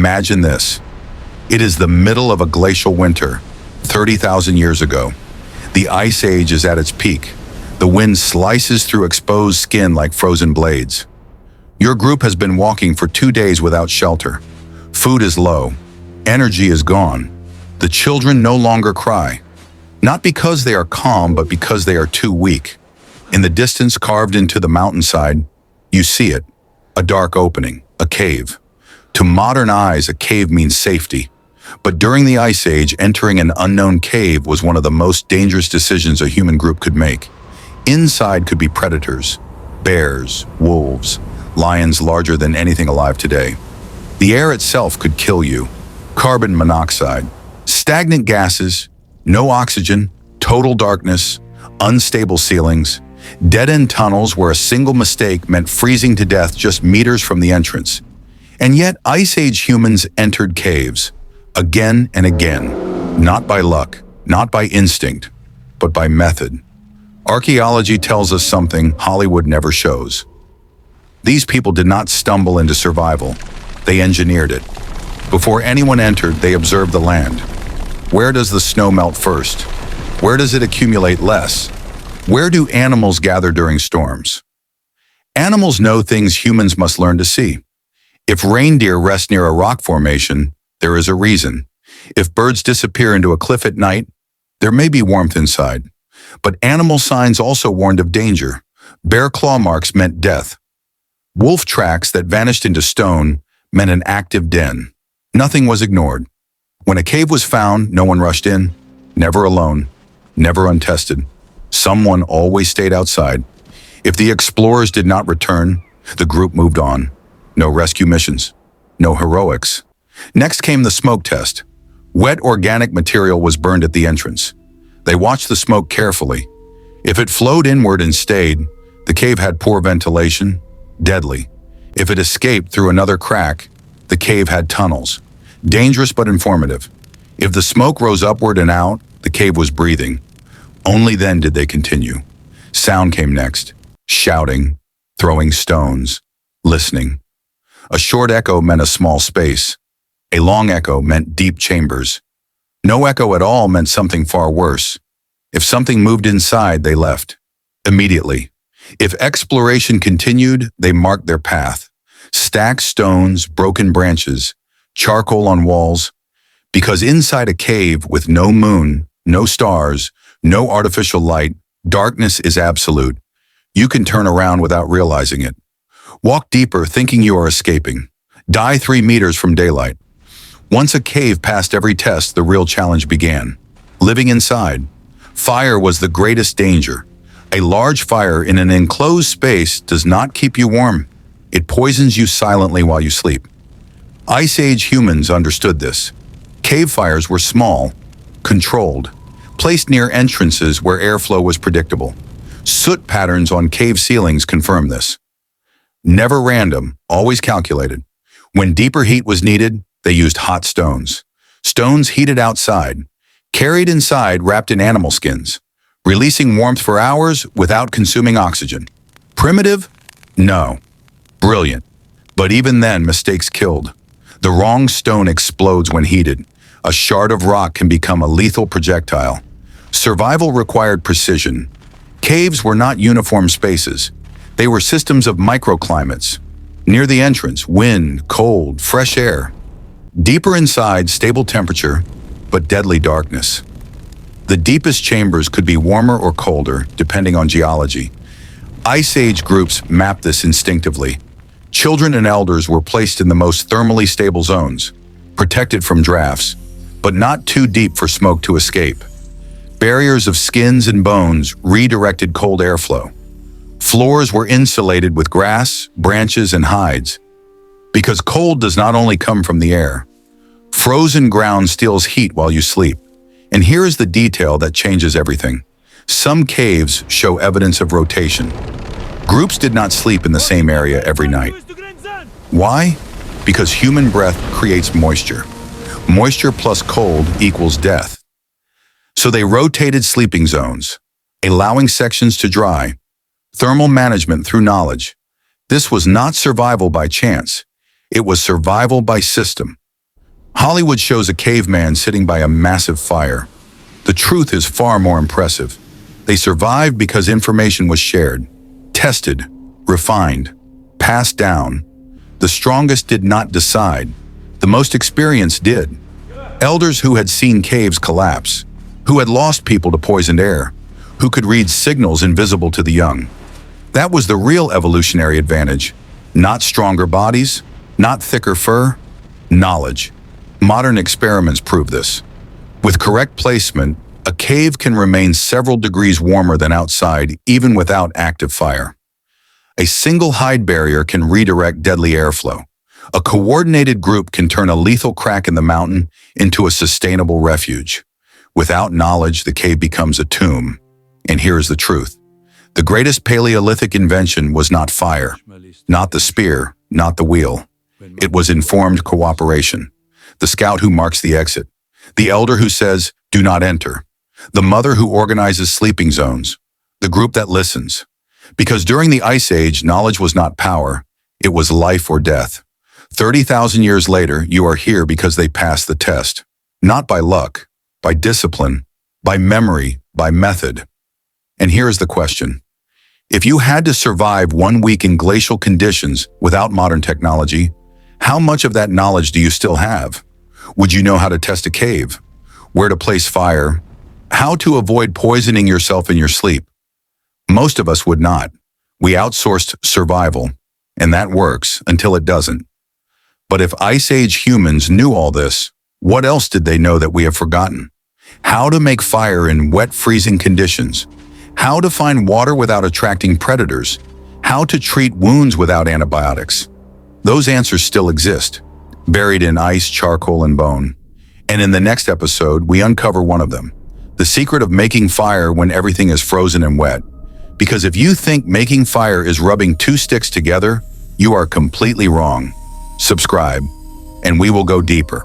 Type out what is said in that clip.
Imagine this. It is the middle of a glacial winter, 30,000 years ago. The Ice Age is at its peak. The wind slices through exposed skin like frozen blades. Your group has been walking for 2 days without shelter. Food is low. Energy is gone. The children no longer cry. Not because they are calm, but because they are too weak. In the distance carved into the mountainside, you see it. A dark opening, a cave. To modern eyes, a cave means safety. But during the Ice Age, entering an unknown cave was one of the most dangerous decisions a human group could make. Inside could be predators, bears, wolves, lions larger than anything alive today. The air itself could kill you. Carbon monoxide, stagnant gases, no oxygen, total darkness, unstable ceilings, dead-end tunnels where a single mistake meant freezing to death just meters from the entrance. And yet, Ice Age humans entered caves, again and again, not by luck, not by instinct, but by method. Archaeology tells us something Hollywood never shows. These people did not stumble into survival. They engineered it. Before anyone entered, they observed the land. Where does the snow melt first? Where does it accumulate less? Where do animals gather during storms? Animals know things humans must learn to see. If reindeer rest near a rock formation, there is a reason. If birds disappear into a cliff at night, there may be warmth inside. But animal signs also warned of danger. Bear claw marks meant death. Wolf tracks that vanished into stone meant an active den. Nothing was ignored. When a cave was found, no one rushed in, never alone, never untested. Someone always stayed outside. If the explorers did not return, the group moved on. No rescue missions, no heroics. Next came the smoke test. Wet organic material was burned at the entrance. They watched the smoke carefully. If it flowed inward and stayed, the cave had poor ventilation, deadly. If it escaped through another crack, the cave had tunnels. Dangerous but informative. If the smoke rose upward and out, the cave was breathing. Only then did they continue. Sound came next. Shouting, throwing stones, listening. A short echo meant a small space. A long echo meant deep chambers. No echo at all meant something far worse. If something moved inside, they left. Immediately. If exploration continued, they marked their path. Stacked stones, broken branches, charcoal on walls. Because inside a cave with no moon, no stars, no artificial light, darkness is absolute. You can turn around without realizing it. Walk deeper thinking you are escaping. Die 3 meters from daylight. Once a cave passed every test, the real challenge began. Living inside. Fire was the greatest danger. A large fire in an enclosed space does not keep you warm. It poisons you silently while you sleep. Ice Age humans understood this. Cave fires were small, controlled, placed near entrances where airflow was predictable. Soot patterns on cave ceilings confirm this. Never random, always calculated. When deeper heat was needed, they used hot stones. Stones heated outside, carried inside wrapped in animal skins, releasing warmth for hours without consuming oxygen. Primitive? No. Brilliant. But even then, mistakes killed. The wrong stone explodes when heated. A shard of rock can become a lethal projectile. Survival required precision. Caves were not uniform spaces. They were systems of microclimates. Near the entrance, wind, cold, fresh air. Deeper inside, stable temperature, but deadly darkness. The deepest chambers could be warmer or colder, depending on geology. Ice Age groups mapped this instinctively. Children and elders were placed in the most thermally stable zones, protected from drafts, but not too deep for smoke to escape. Barriers of skins and bones redirected cold airflow. Floors were insulated with grass, branches, and hides. Because cold does not only come from the air. Frozen ground steals heat while you sleep. And here is the detail that changes everything. Some caves show evidence of rotation. Groups did not sleep in the same area every night. Why? Because human breath creates moisture. Moisture plus cold equals death. So they rotated sleeping zones, allowing sections to dry. Thermal management through knowledge. This was not survival by chance. It was survival by system. Hollywood shows a caveman sitting by a massive fire. The truth is far more impressive. They survived because information was shared, tested, refined, passed down. The strongest did not decide. The most experienced did. Elders who had seen caves collapse, who had lost people to poisoned air, who could read signals invisible to the young. That was the real evolutionary advantage. Not stronger bodies, not thicker fur, knowledge. Modern experiments prove this. With correct placement, a cave can remain several degrees warmer than outside even without active fire. A single hide barrier can redirect deadly airflow. A coordinated group can turn a lethal crack in the mountain into a sustainable refuge. Without knowledge, the cave becomes a tomb. And here is the truth. The greatest Paleolithic invention was not fire, not the spear, not the wheel. It was informed cooperation. The scout who marks the exit. The elder who says, "Do not enter." The mother who organizes sleeping zones. The group that listens. Because during the Ice Age, knowledge was not power, it was life or death. 30,000 years later, you are here because they passed the test. Not by luck, by discipline, by memory, by method. And here is the question. If you had to survive 1 week in glacial conditions without modern technology, how much of that knowledge do you still have? Would you know how to test a cave? Where to place fire? How to avoid poisoning yourself in your sleep? Most of us would not. We outsourced survival, and that works until it doesn't. But if Ice Age humans knew all this, what else did they know that we have forgotten? How to make fire in wet, freezing conditions? How to find water without attracting predators? How to treat wounds without antibiotics? Those answers still exist, buried in ice, charcoal, and bone. And in the next episode, we uncover one of them. The secret of making fire when everything is frozen and wet. Because if you think making fire is rubbing 2 sticks together, you are completely wrong. Subscribe, and we will go deeper.